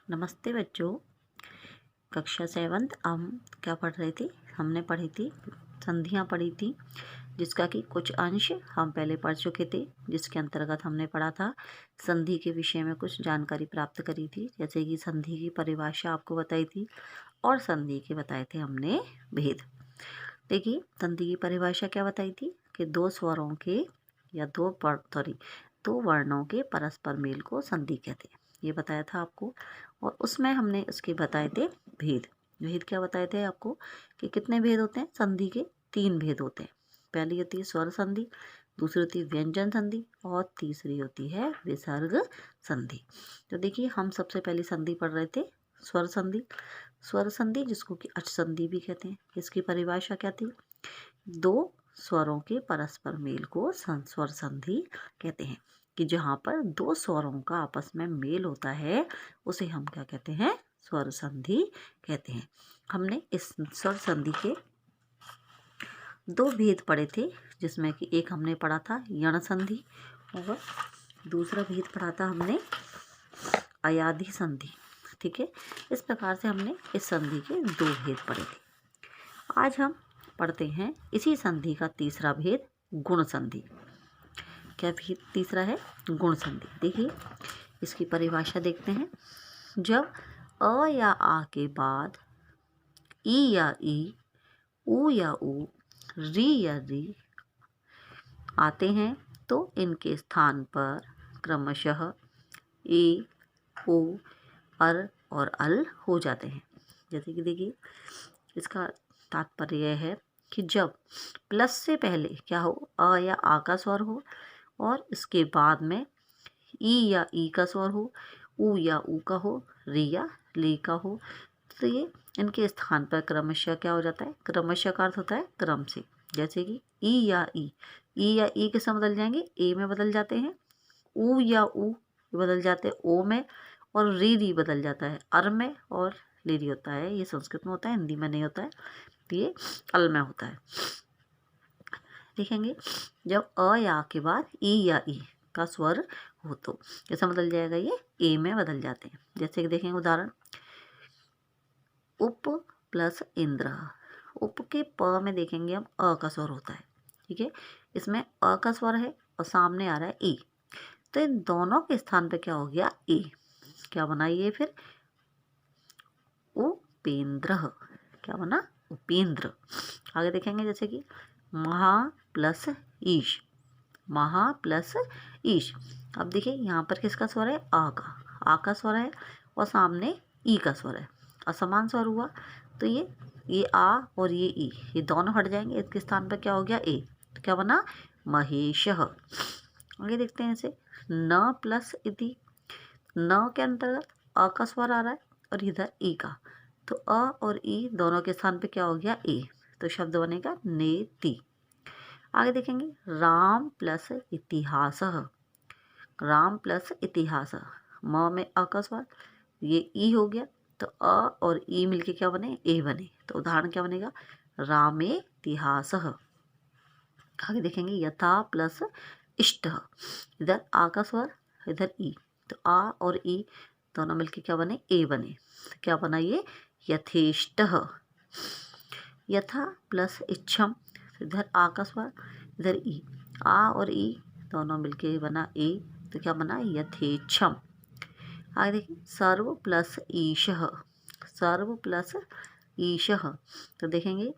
नमस्ते बच्चों। कक्षा 7 हम क्या पढ़ रहे थे? हमने पढ़ी थी संधियाँ पढ़ी थी, जिसका कि कुछ अंश हम पहले पढ़ चुके थे, जिसके अंतर्गत हमने पढ़ा था संधि के विषय में कुछ जानकारी प्राप्त करी थी। जैसे कि संधि की परिभाषा आपको बताई थी और संधि के बताए थे हमने भेद। देखिए, संधि की परिभाषा क्या बताई थी कि दो स्वरों के या दो वर्णों के परस्पर मेल को संधि कहते हैं, ये बताया था आपको। और उसमें हमने उसके बताए थे भेद। भेद क्या बताए थे आपको कि कितने भेद होते हैं संधि के? 3 भेद होते हैं। पहली होती है स्वर संधि, दूसरी होती है व्यंजन संधि और तीसरी होती है विसर्ग संधि। तो देखिए, हम सबसे पहली संधि पढ़ रहे थे स्वर संधि। स्वर संधि जिसको कि अच संधि भी कहते हैं। इसकी परिभाषा क्या थी? दो स्वरों के परस्पर मेल को स्वर संधि कहते हैं, कि जहाँ पर दो स्वरों का आपस में मेल होता है उसे हम क्या कहते हैं? स्वर संधि कहते हैं। हमने इस स्वर संधि के 2 भेद पढ़े थे, जिसमें कि एक हमने पढ़ा था यण संधि और दूसरा भेद पढ़ा था हमने अयाधि संधि। ठीक है, इस प्रकार से हमने इस संधि के 2 भेद पढ़े थे। आज हम पढ़ते हैं इसी संधि का तीसरा भेद, गुण संधि। क्या भेद तीसरा है? गुण संधि। देखिए, इसकी परिभाषा देखते हैं। जब अ या आ के बाद ई या ई, उ या उ, री या री आते हैं तो इनके स्थान पर क्रमशः ए, ओ, अर और अल हो जाते हैं। जैसे कि देखिए, इसका तात्पर्य यह है कि जब प्लस से पहले क्या हो, अ या आ का स्वर हो और इसके बाद में ई या ई का स्वर हो, उ या उ का हो, री या ली का हो, तो ये इनके स्थान पर क्रमशः क्या हो जाता है? क्रमशः का अर्थ होता है क्रम से। जैसे कि ई या ई किसमें बदल जाएंगे? ए में बदल जाते हैं। उ या उ बदल जाते हैं ओ में, और री बदल जाता है अर में, और ली होता है, ये संस्कृत में होता है, हिंदी में नहीं होता है, तो ये अल में होता है। देखेंगे, जब अ या आ के बाद ई या ई का स्वर हो तो कैसा बदल जाएगा? ये ए में बदल जाते हैं। जैसे कि देखेंगे उदाहरण, उप प्लस इंद्र। उप के प में देखेंगे हम अ का स्वर होता है। ठीक है, इसमें अ का स्वर है और सामने आ रहा है ए, तो इन दोनों के स्थान पे क्या हो गया? ए। क्या बना ये फिर? उपेंद्र। क्या बना? उपेंद्र। आगे देखेंगे, जैसे कि महा प्लस ईश, महा प्लस ईश। अब देखिए, यहाँ पर किसका स्वर है? आ का स्वर है और सामने ई का स्वर है, असमान स्वर हुआ, तो ये आ और ये ई, ये दोनों हट जाएंगे, इसके स्थान पर क्या हो गया? ए। तो क्या बना? महेश। आगे देखते हैं इसे, न प्लस इति। न के अंतर्गत अ का स्वर आ रहा है और इधर ई का, तो अ और ई दोनों के स्थान पे क्या हो गया? ए। तो शब्द बनेगा नेति। आगे देखेंगे, राम प्लस इतिहास। राम प्लस इतिहास, म में अ का स्वर, ये ई हो गया, तो अ और ई मिलके क्या बने? ए बने। तो उदाहरण क्या बनेगा? रामे इतिहास। आगे देखेंगे, यथा प्लस इष्ट। इधर आ का स्वर, इधर ई, तो आ और ई दोनों मिलके क्या बने? ए बने। तो क्या बना ये? यथेष्ट। यथा प्लस इच्छम, इधर आ का स्वर, इधर ई, आ और ई दोनों मिलके बना ए, तो क्या बना? यथेच्छम। आगे देखिए, सर्व प्लस ईशः। सर्व प्लस ईशः, तो देखेंगे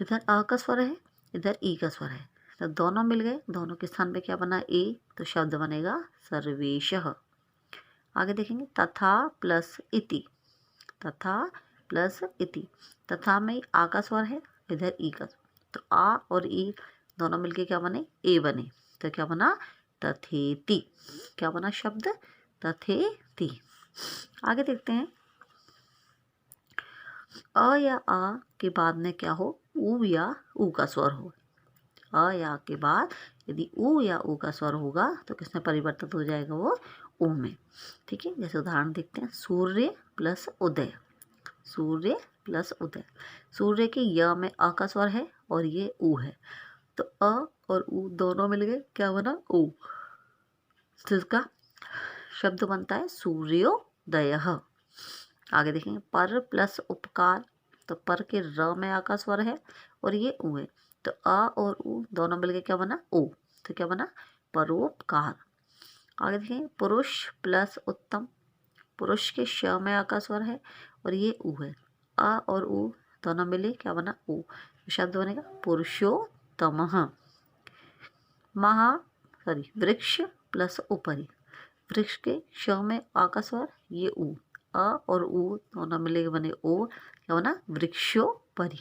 इधर आ का स्वर है, इधर ई का स्वर है, तो दोनों मिल गए, दोनों के स्थान पे क्या बना? ए। तो शब्द बनेगा सर्वेशः। आगे देखेंगे, तथा प्लस इति। तथा प्लस इति, तथा में आ का स्वर है, इधर ई का स्वर, तो आ और ई दोनों मिलके क्या बने? ए बने। तो क्या बना? तथेति। क्या बना शब्द? तथेति। आगे देखते हैं, अ या आ के बाद में क्या हो? उ या उ का स्वर हो। अ या के बाद यदि उ या उ का स्वर होगा तो किसमें परिवर्तित हो जाएगा? वो उ में। ठीक है, जैसे उदाहरण देखते हैं, सूर्य प्लस उदय। सूर्य प्लस उदय, सूर्य के य में अ का स्वर है और ये उ है, तो अ और उ दोनों मिल गए, क्या बना? उ। जिसका शब्द बनता है सूर्योदयः। आगे देखेंगे पर प्लस उपकार, तो पर के र में आ का स्वर है और ये उ है, तो अ और उ दोनों मिलके क्या बना ओ, तो क्या बना परोपकार। आगे देखेंगे पुरुष प्लस उत्तम, पुरुष के श में आ का स्वर है और ये उ है, अ और उ दोनों मिले क्या बना उ, तो शब्द बनेगा पुरुषोत्तमः। वृक्ष प्लस उपरि, वृक्ष के श में आ का स्वर ये उ, अ और उ दोनों मिले बने ओ, क्या बना वृक्षोपरि।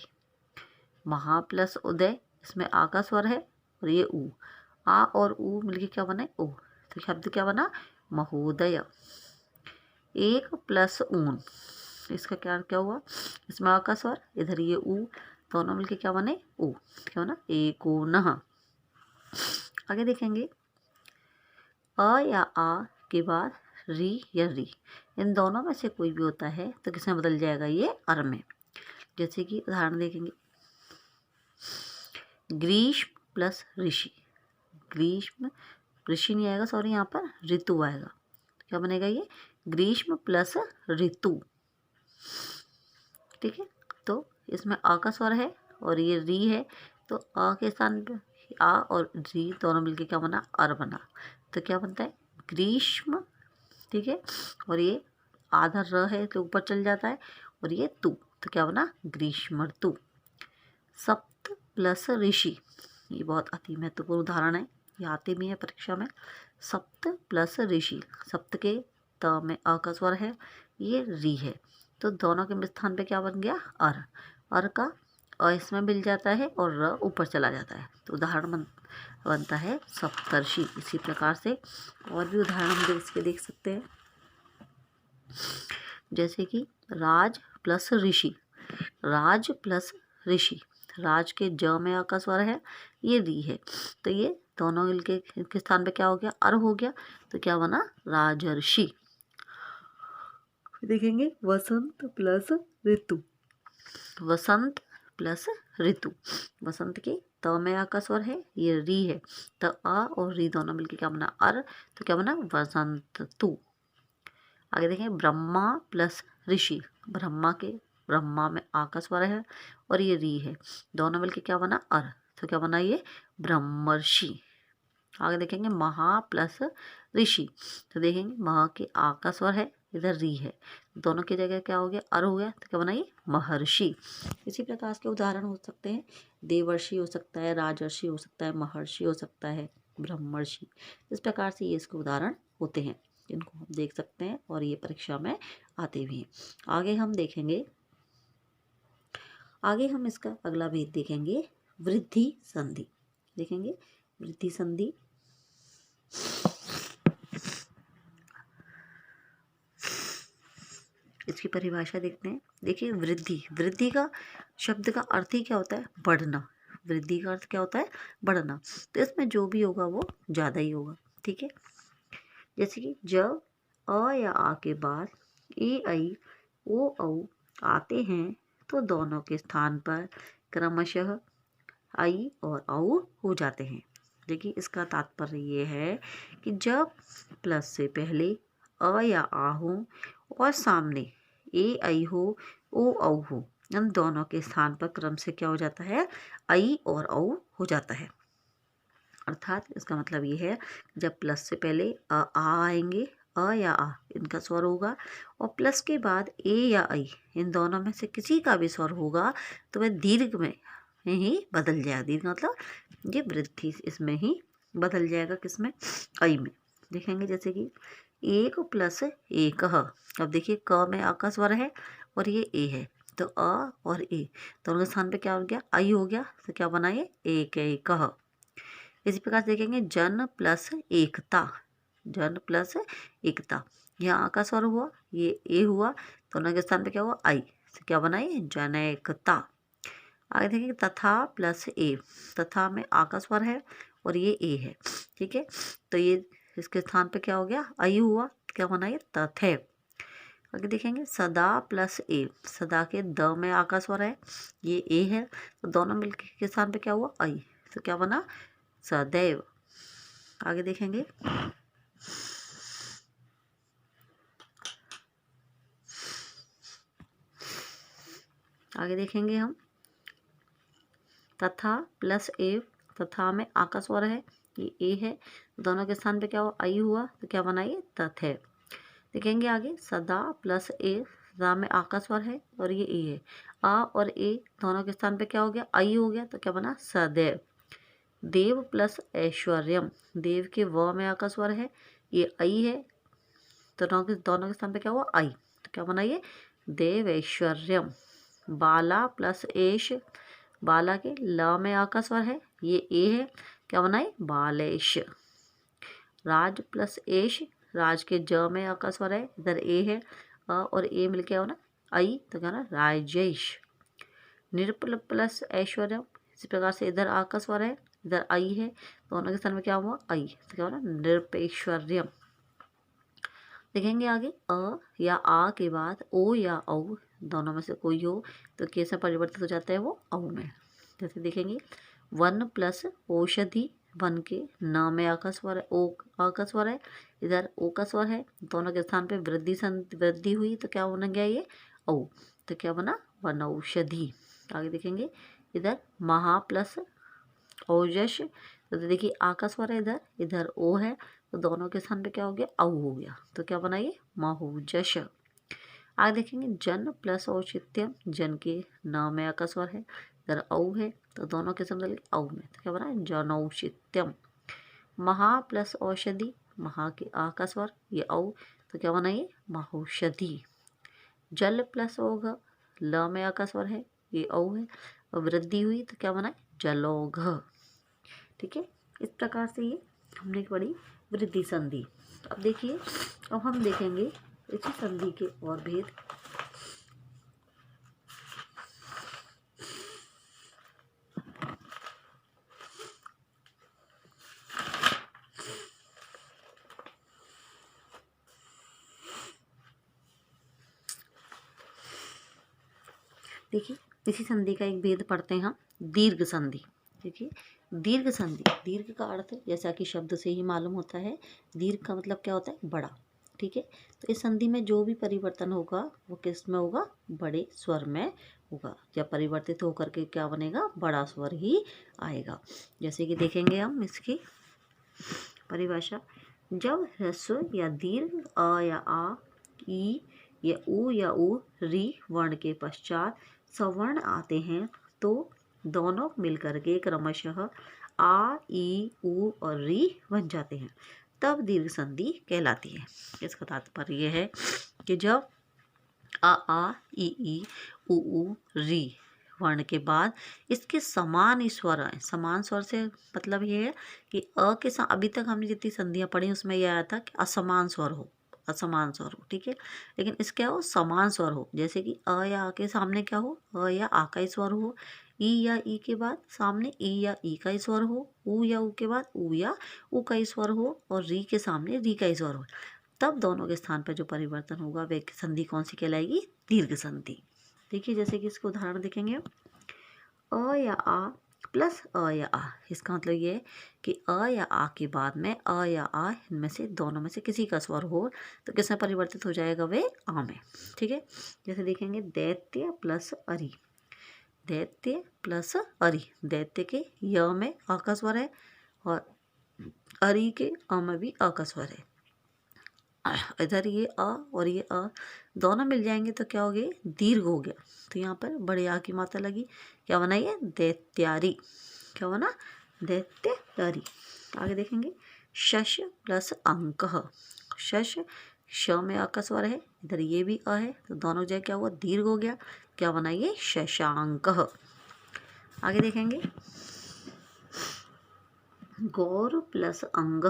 महा प्लस उदय, इसमें आ का स्वर है और ये उ, आ और उ मिलके क्या बने ओ, तो शब्द क्या बना महोदय। एक प्लस ऊन, इसका क्या हुआ, इसमें आ का स्वर इधर ये उ, दोनों मिलके क्या बने ओ, क्या बना एकोनः। आगे देखेंगे अ या आ के बाद री या री, इन दोनों में से कोई भी होता है तो किसमें बदल जाएगा ये अर में। जैसे कि उदाहरण देखेंगे ग्रीष्म प्लस ऋषि, ग्रीष्म ऋषि नहीं आएगा सॉरी, यहाँ पर ऋतु आएगा, तो क्या बनेगा ये ग्रीष्म प्लस ऋतु। ठीक है, तो इसमें आ का स्वर है और ये री है, तो आ के स्थान पे आ और री दोनों मिलके क्या बना अर बना, तो क्या बनता है ग्रीष्म। ठीक है, और ये आधा र है तो ऊपर चल जाता है और ये तू, तो क्या बना ग्रीष्म ऋतु। सप्त प्लस ऋषि, ये बहुत अति महत्वपूर्ण उदाहरण है, ये आते भी है परीक्षा में। सप्त प्लस ऋषि, सप्त के त में अ का स्वर है, ये री है, तो दोनों के स्थान पे क्या बन गया अर, अर का अ इसमें मिल जाता है और र ऊपर चला जाता है, तो उदाहरण बनता है सप्तर्षि। इसी प्रकार से और भी उदाहरण हम इसके देख सकते हैं, जैसे कि राज प्लस ऋषि, राज प्लस ऋषि, राज के ज में आ का स्वर है, ये री है, तो ये दोनों मिलके के स्थान पे क्या हो गया अर हो गया, तो क्या बना राजर्षि। देखेंगे वसंत प्लस ऋतु, वसंत प्लस ऋतु, वसंत के त में आ का स्वर है, ये री है, तो आ और री दोनों मिलके क्या बना अर, तो क्या बना वसंत तु। आगे देखें ब्रह्मा प्लस ऋषि, ब्रह्मा में आ का स्वर है और ये री है, दोनों मिलके क्या बना अर, तो क्या बना ये ब्रह्मर्षि। आगे देखेंगे महा प्लस ऋषि, तो देखेंगे महा के आ का स्वर है इधर री है, दोनों की जगह क्या हो गया अर हो गया, तो क्या बना ये महर्षि। इसी प्रकार के उदाहरण हो सकते हैं, देवर्षि हो सकता है, राजर्षि हो सकता है, महर्षि हो सकता है, ब्रह्मर्षि। इस प्रकार से ये इसके उदाहरण होते हैं, इनको हम देख सकते हैं और ये परीक्षा में आते भी हैं। आगे हम देखेंगे, आगे हम इसका अगला भेद देखेंगे वृद्धि संधि। देखेंगे वृद्धि संधि, इसकी परिभाषा देखते हैं। देखिए वृद्धि, वृद्धि का शब्द का अर्थ ही क्या होता है बढ़ना, वृद्धि का अर्थ क्या होता है बढ़ना, तो इसमें जो भी होगा वो ज़्यादा ही होगा। ठीक है, जैसे कि जब अ या आ के बाद ए आई ओ औ आते हैं तो दोनों के स्थान पर क्रमशः आई और औ हो जाते हैं। देखिए इसका तात्पर्य ये है कि जब प्लस से पहले अ या आ हो और सामने ए आई हो ओ औ हो, इन दोनों के स्थान पर क्रम से क्या हो जाता है आई और औ हो जाता है। अर्थात इसका मतलब ये है जब प्लस से पहले आ आएंगे, अ या आ इनका स्वर होगा और प्लस के बाद ए या आई इन दोनों में से किसी का भी स्वर होगा तो वह दीर्घ में ही बदल जाएगा। दीर्घ मतलब ये वृद्धि इसमें ही बदल जाएगा, किसमें आई में। देखेंगे जैसे कि एक प्लस एक, अब देखिए क में आ का स्वर है और ये ए है, तो अ और ए दोनों के स्थान पे क्या हो गया आई हो गया, तो क्या बना ये एक एक। इसी प्रकार से देखेंगे जन प्लस एकता, जन प्लस एकता, यहाँ आ का स्वर हुआ ये ए हुआ, दोनों के स्थान पे क्या हुआ आई, तो क्या बना ये जनैकता। आगे देखेंगे तथा प्लस ए, तथा में आ का स्वर है और ये ए है। ठीक है, तो ये इसके स्थान पे क्या हो गया आई हुआ, क्या बना ये तथैव। आगे देखेंगे सदा प्लस ए, सदा के द में आ का स्वर है ये ए है, तो दोनों मिलके के स्थान पे क्या हुआ आई, तो क्या बना सदैव। आगे देखेंगे आगे देखेंगे हम तथा प्लस ए, तथा में आ का स्वर है, ये ए है, दोनों के स्थान पे क्या हुआ आई हुआ, तो क्या बना ये तथ है। देखेंगे आगे सदा प्लस ए, सदा में आ का स्वर है और ये ए है, आ और ए दोनों के स्थान पे क्या हो गया आई हो गया, तो क्या बना सदैव। देव प्लस ऐश्वर्यम, देव के व में आ का स्वर है, ये आई है, तो दोनों के स्थान पे क्या हुआ आई, तो क्या बना ये देव ऐश्वर्यम। बाला प्लस एश, बाला के ल में आ का स्वर है, ये ए है, क्या बनाए बालेश। राज प्लस एश, राज के ज में आ का स्वर है, इधर ए है, अ और ए मिल के होना आई, तो क्या ना राजेश। निरपल प्लस ऐश्वर्य, इसी प्रकार से इधर आ का स्वर है, इधर आई है, दोनों के स्थान में क्या हुआ आई, तो क्या होना निरपेश्वर्यम। देखेंगे आगे अ या आ के बाद ओ या औ दोनों में से कोई हो तो कैसे परिवर्तित हो जाता है वो औ में। जैसे देखेंगे वन प्लस औषधि, वन के न में आ का स्वर है, ओ आ का स्वर है, इधर ओ का स्वर है, दोनों के स्थान पे वृद्धि हुई, तो क्या होना गया ये औ, तो क्या बना वन औषधि। आगे देखेंगे इधर महा प्लस ओजस, तो देखिए आ का स्वर है, इधर इधर ओ है, तो दोनों के स्थान पे क्या हो गया औ हो गया, तो क्या बना ये महुजश। आगे देखेंगे जन प्लस औचित्यम, जन के न में आ का स्वर है, इधर औ है, तो दोनों के स्थान पे औ में, तो क्या बना जनौचित्यम। महा प्लस औषधि, महा के आ का स्वर ये औ, तो क्या बना ये महौषधि। जल प्लस ओघ, ल में आ का स्वर है, ये औ है, और वृद्धि हुई तो क्या बना जलौघ। ठीक है, इस प्रकार से ये हमने पढ़ी वृद्धि संधि। अब देखिए अब हम देखेंगे इसी संधि के और भेद। देखिए इसी संधि का एक भेद पढ़ते हैं हम, दीर्घ संधि। देखिए दीर्घ संधि, दीर्घ का अर्थ जैसा कि शब्द से ही मालूम होता है, दीर्घ का मतलब क्या होता है बड़ा। ठीक है, तो इस संधि में जो भी परिवर्तन होगा वो किस में होगा बड़े स्वर में होगा, जब परिवर्तित होकर के क्या बनेगा बड़ा स्वर ही आएगा। जैसे कि देखेंगे हम इसकी परिभाषा, जब ह्रस्व या दीर्घ अ या आ, ई या उ री वर्ण के पश्चात सवर्ण आते हैं तो दोनों मिलकर के क्रमशः आ, ई, उ और री बन जाते हैं, तब दीर्घ संधि कहलाती है। इसका तात्पर्य यह है कि जब आ, ई, उ, री वर्ण के बाद इसके समान स्वर आए, समान स्वर से मतलब ये है कि अ के साथ अभी तक हमने जितनी संधियाँ पढ़ी उसमें यह आया था कि असमान स्वर हो, असमान स्वर हो। ठीक है, लेकिन इसके हो समान स्वर हो, जैसे कि अ या आ के सामने क्या हो अ या आ का स्वर हो, ई या ई के बाद सामने ई या ई का स्वर हो, उ या उ के बाद उ या उ का स्वर हो, और री के सामने री का स्वर हो, तब दोनों के स्थान पर जो परिवर्तन होगा वह संधि कौन सी कहलाएगी दीर्घ संधि। देखिए जैसे कि इसको उदाहरण देखेंगे अ या आ प्लस अ या आ, इसका मतलब ये है कि अ या आ के बाद में अ या आ इनमें से दोनों में से किसी का स्वर हो तो किस में परिवर्तित हो जाएगा वे आ में। ठीक है, जैसे देखेंगे दैत्य प्लस अरि, दैत्य प्लस अरि, दैत्य के य में आ का स्वर है और अरि के अ में भी आ का स्वर है, इधर ये अ और ये अ दोनों मिल जाएंगे तो क्या हो गए दीर्घ हो गया, तो यहाँ पर बड़े आ की मात्रा लगी, क्या बना ये दैत्यारी, क्या बना दैत्यारी। आगे देखेंगे शश प्लस अंक, शश श में आ का स्वर है, इधर ये भी अ है, तो दोनों जगह क्या हुआ दीर्घ हो गया, क्या बना ये शशांक। आगे देखेंगे गौर प्लस अंग,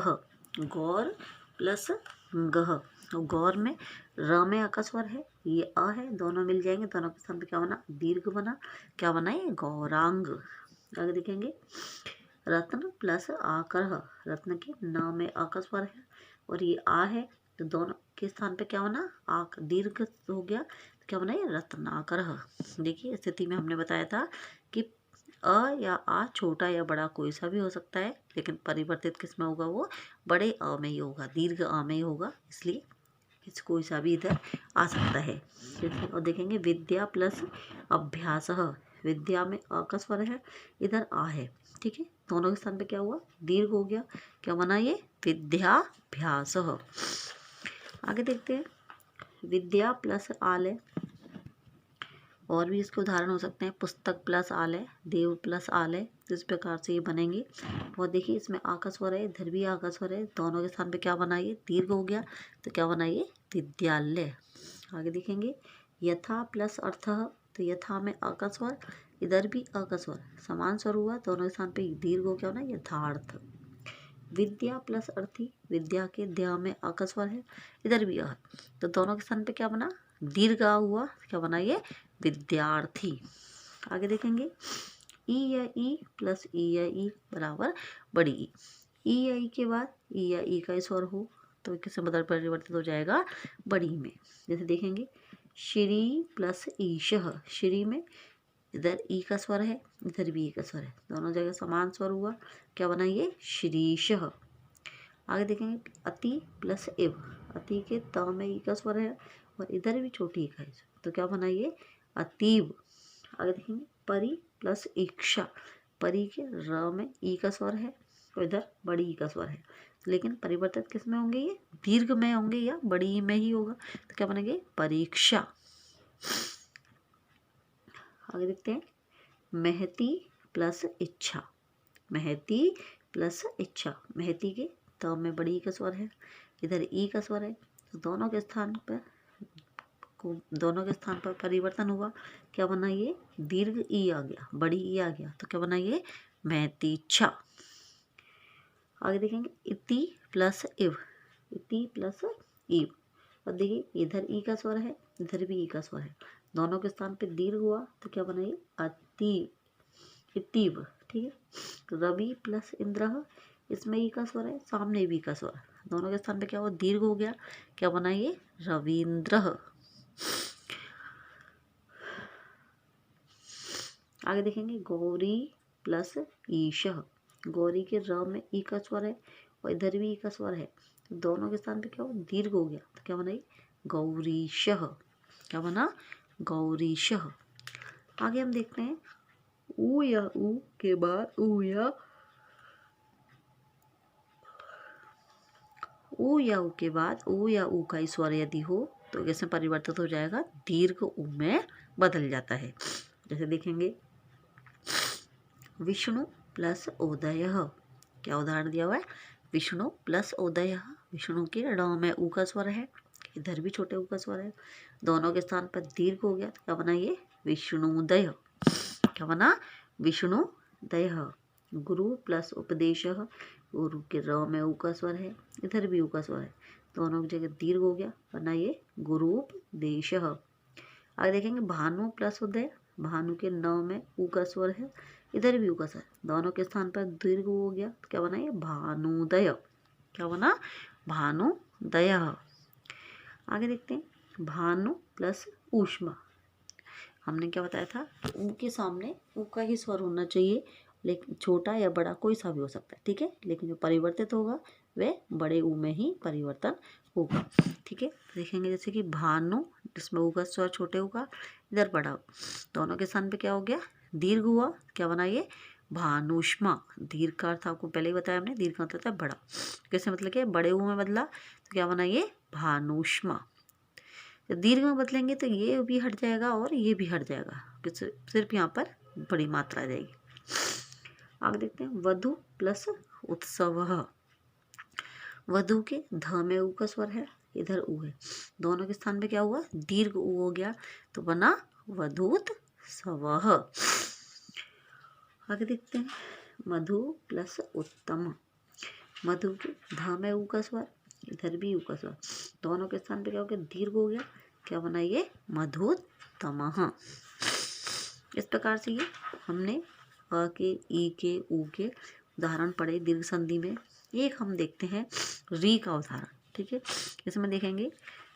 गौर प्लस गह, तो गौर में र में आ का स्वर है, ये अ है, दोनों मिल जाएंगे, दोनों के स्थान पे क्या बना दीर्घ बना, क्या बना ये गौरांग। आगे देखेंगे रत्न प्लस आकर, रत्न के न में आ का स्वर है और ये आ है, तो दोनों के स्थान पे क्या बना आ दीर्घ हो गया, तो क्या बना ये रत्नाकर। देखिए स्थिति में हमने बताया था कि अ या आ छोटा या बड़ा कोई सा भी हो सकता है, लेकिन परिवर्तित किस में होगा वो बड़े अ में ही होगा, दीर्घ अ में ही होगा, इसलिए इस कोई सा भी इधर आ सकता है। जैसे और देखेंगे विद्या प्लस अभ्यास, विद्या में अ का स्वर है, इधर आ है, ठीक है। दोनों के स्थान पे क्या हुआ, दीर्घ हो गया, क्या बना ये विद्याभ्यास। आगे देखते हैं विद्या प्लस आलय, और भी इसके उदाहरण हो सकते हैं, पुस्तक प्लस आलय, देव प्लस आलय, इस प्रकार से ये बनेंगे। और देखिए इसमें आ का स्वर है, इधर भी आ का स्वर है, दोनों के स्थान पे क्या बनाइए, दीर्घ हो गया, तो क्या बनाइए विद्यालय। आगे देखेंगे यथा प्लस अर्थ, तो यथा में अ का स्वर, इधर भी अ का स्वर, समान स्वर हुआ, दोनों के स्थान पे दीर्घ हो गया ना यथार्थ। विद्या प्लस अर्थी, विद्या के द्या में अ का स्वर है, इधर भी अ, तो दोनों के स्थान पे क्या बना, दीर्घ आ हुआ, क्या बना ये विद्यार्थी। आगे देखेंगे ई या ई प्लस ई या ई बराबर बड़ी ई या ई के बाद ई या ई का स्वर हो तो किससे बदल परिवर्तित हो जाएगा, बड़ी में। जैसे देखेंगे श्री प्लस ईशः, श्री में इधर ई का स्वर है, इधर भी ई का स्वर है, दोनों जगह समान स्वर हुआ, क्या बना ये श्रीशः। आगे देखेंगे अति प्लस इव, अति के त में ई का स्वर है और इधर भी छोटी ई का है, तो क्या बना ये अतीव। आगे देखेंगे परि प्लस इक्षा, परि के र में ई का स्वर है और इधर बड़ी ई का स्वर है, लेकिन परिवर्तित किस में होंगे, ये दीर्घ में होंगे या बड़ी ई में ही होगा, तो क्या बनेंगे परीक्षा। आगे देखते हैं महती प्लस इच्छा, महती प्लस इच्छा, महती के त में बड़ी ई का स्वर है, इधर ई का स्वर है, तो दोनों के स्थान पर परिवर्तन हुआ, क्या बना ये दीर्घ ई आ गया, बड़ी ई आ गया, तो क्या बना ये महतीच्छा। आगे देखेंगे इति प्लस इव, इति प्लस इव, और देखिए इधर ई का स्वर है, इधर भी ई का स्वर है, दोनों के स्थान पे दीर्घ हुआ, तो क्या बना ये अति इतिव, ठीक है। रवि प्लस इंद्र, इसमें ई का स्वर है, सामने भी का स्वर, दोनों के स्थान पे क्या हुआ दीर्घ हो गया, क्या बना ये रविंद्र। आगे देखेंगे गौरी प्लस ईशः, गौरी के र में ई का स्वर है और इधर भी ई का स्वर है, तो दोनों के स्थान पे क्या हुआ दीर्घ हो गया, तो क्या बना ये गौरीशः, क्या बना गौरीशः। आगे हम देखते हैं ऊ या ऊ के बाद ऊ या ऊ के बाद ऊ या ऊ का स्वर यदि हो तो कैसे परिवर्तित हो जाएगा, दीर्घ ऊ में बदल जाता है। जैसे देखेंगे विष्णु प्लस उदय, क्या उदाहरण दिया हुआ है, विष्णु प्लस उदय, विष्णु के ड में ऊ का स्वर है, इधर भी छोटे ऊ का स्वर है, दोनों के स्थान पर दीर्घ हो गया, तो क्या बना ये विष्णुदय, क्या बना विष्णुदय। गुरु प्लस उपदेश, गुरु के र में ऊ का स्वर है, इधर भी ऊ का स्वर है, दोनों की जगह दीर्घ हो गया, बना ये गुरुपदेश। आगे देखेंगे भानु प्लस उदय, भानु के न में ऊ का स्वर है, इधर भी ऊ का स्वर, दोनों के स्थान पर दीर्घ हो गया, तो क्या बना ये भानुदय, क्या बना भानुदय। आगे देखते हैं भानु प्लस ऊष्मा, हमने क्या बताया था, ऊ के सामने ऊ का ही स्वर होना चाहिए, लेकिन छोटा या बड़ा कोई सा भी हो सकता है, ठीक है, लेकिन जो परिवर्तित होगा वह बड़े ऊ में ही परिवर्तन होगा, ठीक है। देखेंगे जैसे कि भानु, जिसमें ऊ का स्वर छोटे ऊ का, इधर बड़ा, दोनों के स्थान पे क्या हो गया दीर्घ हुआ, क्या बना ये भानुष्मा, दीर्घ का अर्थ आपको पहले ही बताया हमने, दीर्घ का अर्थ होता है बड़ा, कैसे मतलब क्या बड़े ऊ में बदला, तो क्या बना ये भानुष्मा। दीर्घ में बदलेंगे तो ये भी हट जाएगा और ये भी हट जाएगा, सिर्फ यहाँ पर बड़ी मात्रा आ जाएगी। आगे देखते हैं वधु प्लस उत्सव, वधु के ध में ऊ का स्वर है, इधर ऊ है, दोनों के स्थान पे क्या हुआ दीर्घ ऊ हो गया, तो बना वधूत्सव। आगे देखते हैं मधु प्लस उत्तम, मधु के ध में ऊ का स्वर, इधर भी ऊ का स्वर, दोनों के स्थान पे क्या हो गया दीर्घ हो गया, क्या बना ये मधुत्तमः। इस प्रकार से ये हमने अ के ई के ऊ के उदाहरण पढ़े दीर्घ संधि में। एक हम देखते हैं री का उदाहरण, ठीक है। इसमें देखेंगे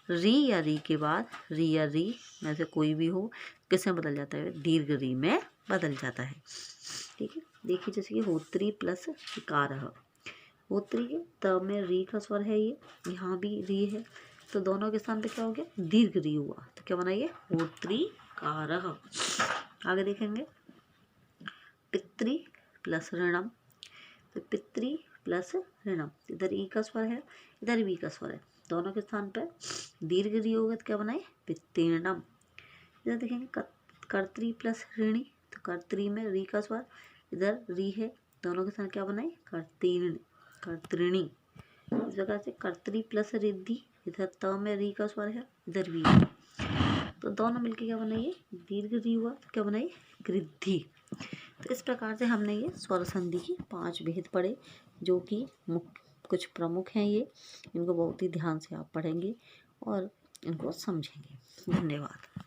री या री के बाद री या री में से कोई भी हो, किसमें बदल जाता है दीर्घ री में बदल जाता है, ठीक है। देखिए जैसे कि होत्री प्लस कार, होत्री के त में री का स्वर है, ये यहाँ भी री है, तो दोनों के स्थान पे क्या हो गया, दीर्घ री हुआ, तो क्या बनाइए, होत्रिकारः। आगे देखेंगे, पितृ प्लस ऋणम, तो पितृ प्लस ऋणम, इधर ई का स्वर है, इधर भी का स्वर है, दोनों के स्थान पर दीर्घ री होगा तो क्या बनाए, पितृणम। इधर देखेंगे कर्तृ प्लस ऋणी, तो कर्तृ में री का स्वर, इधर री है, दोनों के साथ क्या बनाए, कर्तृण, कर्तृणी। इस प्रकार से कर्तृ प्लस रिद्धि, इधर त में री का स्वर है, इधर भी है, तो दोनों मिलके क्या बनाइए, दीर्घ री हुआ, तो क्या बनाइए, गृद्धि। तो इस प्रकार से हमने ये स्वर संधि की 5 भेद पढ़े, जो कि कुछ प्रमुख हैं ये, इनको बहुत ही ध्यान से आप पढ़ेंगे और इनको समझेंगे। धन्यवाद।